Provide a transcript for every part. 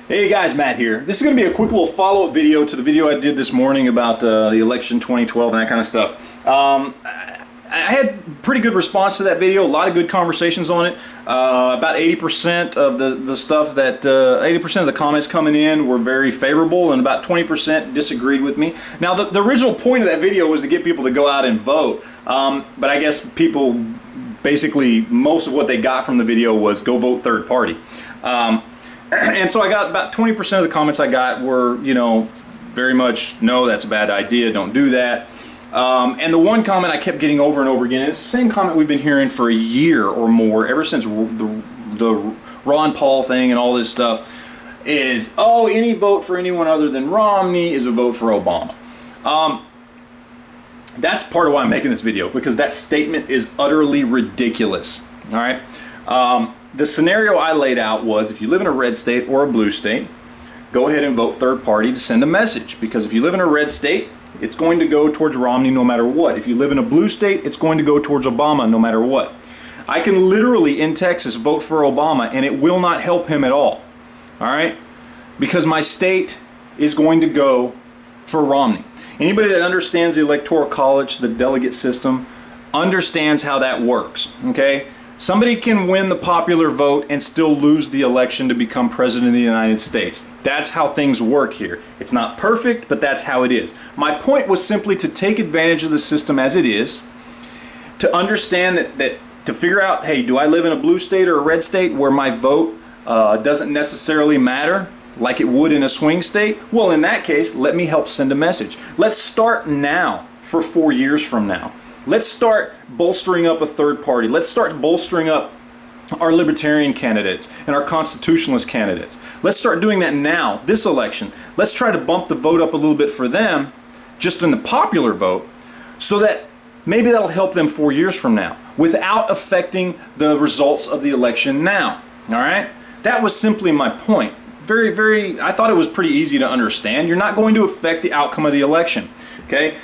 Hey guys, Matt here. This is going to be a quick little follow-up video to the video I did this morning about the election 2012 and that kind of stuff. I had pretty good response to that video, a lot of good conversations on it. About 80% of the stuff that, 80% of the comments coming in were very favorable, and about 20% disagreed with me. Now the original point of that video was to get people to go out and vote, but I guess people, basically most of what they got from the video was go vote third party. And so I got about 20% of the comments I got were, you know, very much, no, that's a bad idea, don't do that. And the one comment I kept getting over and over again, and it's the same comment we've been hearing for a year or more, ever since the Ron Paul thing and all this stuff, is, oh, any vote for anyone other than Romney is a vote for Obama. That's part of why I'm making this video, because that statement is utterly ridiculous. All right. The scenario I laid out was, if you live in a red state or a blue state, go ahead and vote third party to send a message. Because if you live in a red state, it's going to go towards Romney no matter what. If you live in a blue state, it's going to go towards Obama no matter what. I can literally, in Texas, vote for Obama and it will not help him at all. All right? Because my state is going to go for Romney. Anybody that understands the Electoral College, the delegate system, understands how that works. Okay? Somebody can win the popular vote and still lose the election to become president of the United States. That's how things work here. It's not perfect, but that's how it is. My point was simply to take advantage of the system as it is, to understand that to figure out, hey, do I live in a blue state or a red state where my vote doesn't necessarily matter like it would in a swing state? Well, in that case, let me help send a message. Let's start now for 4 years from now. Let's start bolstering up a third party. Let's start bolstering up our libertarian candidates and our constitutionalist candidates. Let's start doing that now, this election. Let's try to bump the vote up a little bit for them, just in the popular vote, so that maybe that'll help them 4 years from now, without affecting the results of the election now. All right? That was simply my point. I thought it was pretty easy to understand. You're not going to affect the outcome of the election. Okay?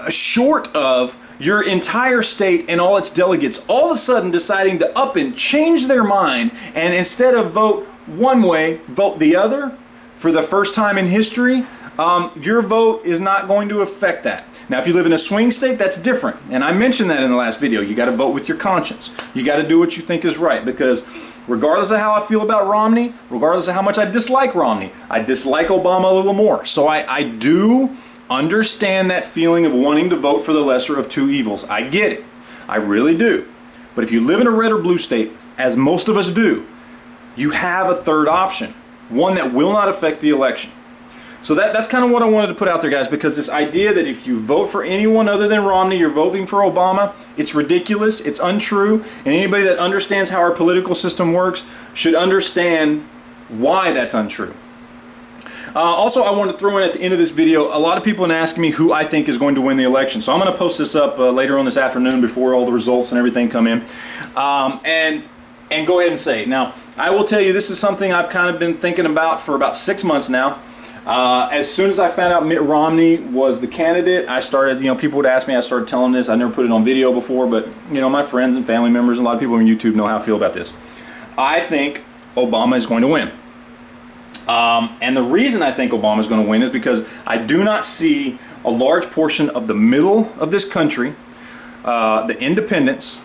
Short of your entire state and all its delegates all of a sudden deciding to up and change their mind, and instead of vote one way, vote the other for the first time in history, your vote is not going to affect that. Now, if you live in a swing state, that's different. And I mentioned that in the last video. You got to vote with your conscience. You got to do what you think is right, because regardless of how I feel about Romney, regardless of how much I dislike Romney, I dislike Obama a little more. So I do understand that feeling of wanting to vote for the lesser of two evils. I get it. I really do. But if you live in a red or blue state, as most of us do, you have a third option, one that will not affect the election. So that's kind of what I wanted to put out there, guys, because this idea that if you vote for anyone other than Romney, you're voting for Obama, it's ridiculous, it's untrue, and anybody that understands how our political system works should understand why that's untrue. Also, I want to throw in at the end of this video, a lot of people have been asking me who I think is going to win the election. So I'm going to post this up later on this afternoon before all the results and everything come in. And go ahead and say it. Now, I will tell you, this is something I've kind of been thinking about for about 6 months now. As soon as I found out Mitt Romney was the candidate, I started, you know, people would ask me, I started telling this. I never put it on video before, but, you know, my friends and family members, and a lot of people on YouTube know how I feel about this. I think Obama is going to win. And the reason I think Obama is going to win is because I do not see a large portion of the middle of this country, the independents,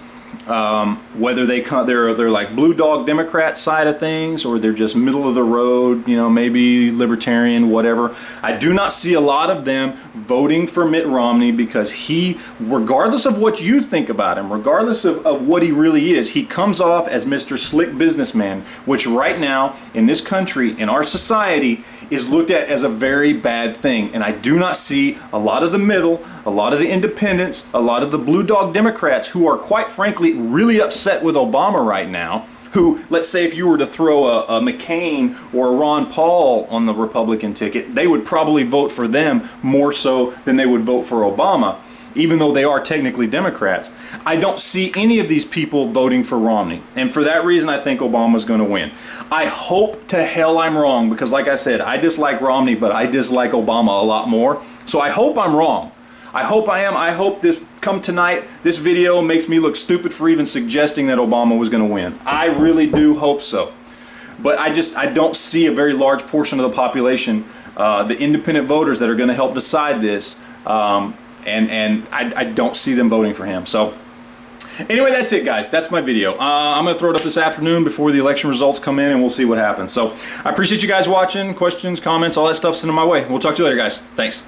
whether they're like blue dog Democrat side of things, or they're just middle of the road, you know, maybe libertarian, whatever. I do not see a lot of them voting for Mitt Romney, because he, regardless of what you think about him, regardless of what he really is, he comes off as Mr. Slick Businessman, which right now in this country, in our society, is looked at as a very bad thing. And I do not see a lot of the middle, a lot of the independents, a lot of the blue dog Democrats who are, quite frankly, really upset with Obama right now, who, let's say if you were to throw a McCain or a Ron Paul on the Republican ticket, they would probably vote for them more so than they would vote for Obama, even though they are technically Democrats. I don't see any of these people voting for Romney. And for that reason, I think Obama's going to win. I hope to hell I'm wrong, because like I said, I dislike Romney, but I dislike Obama a lot more. So I hope I'm wrong. I hope I am. I hope this, come tonight, this video makes me look stupid for even suggesting that Obama was going to win. I really do hope so. but I don't see a very large portion of the population, the independent voters that are going to help decide this, and I don't see them voting for him. So anyway, that's it, guys. That's my video. I'm going to throw it up this afternoon before the election results come in, and we'll see what happens. So I appreciate you guys watching. Questions, comments, all that stuff, send them my way. We'll talk to you later, guys. Thanks.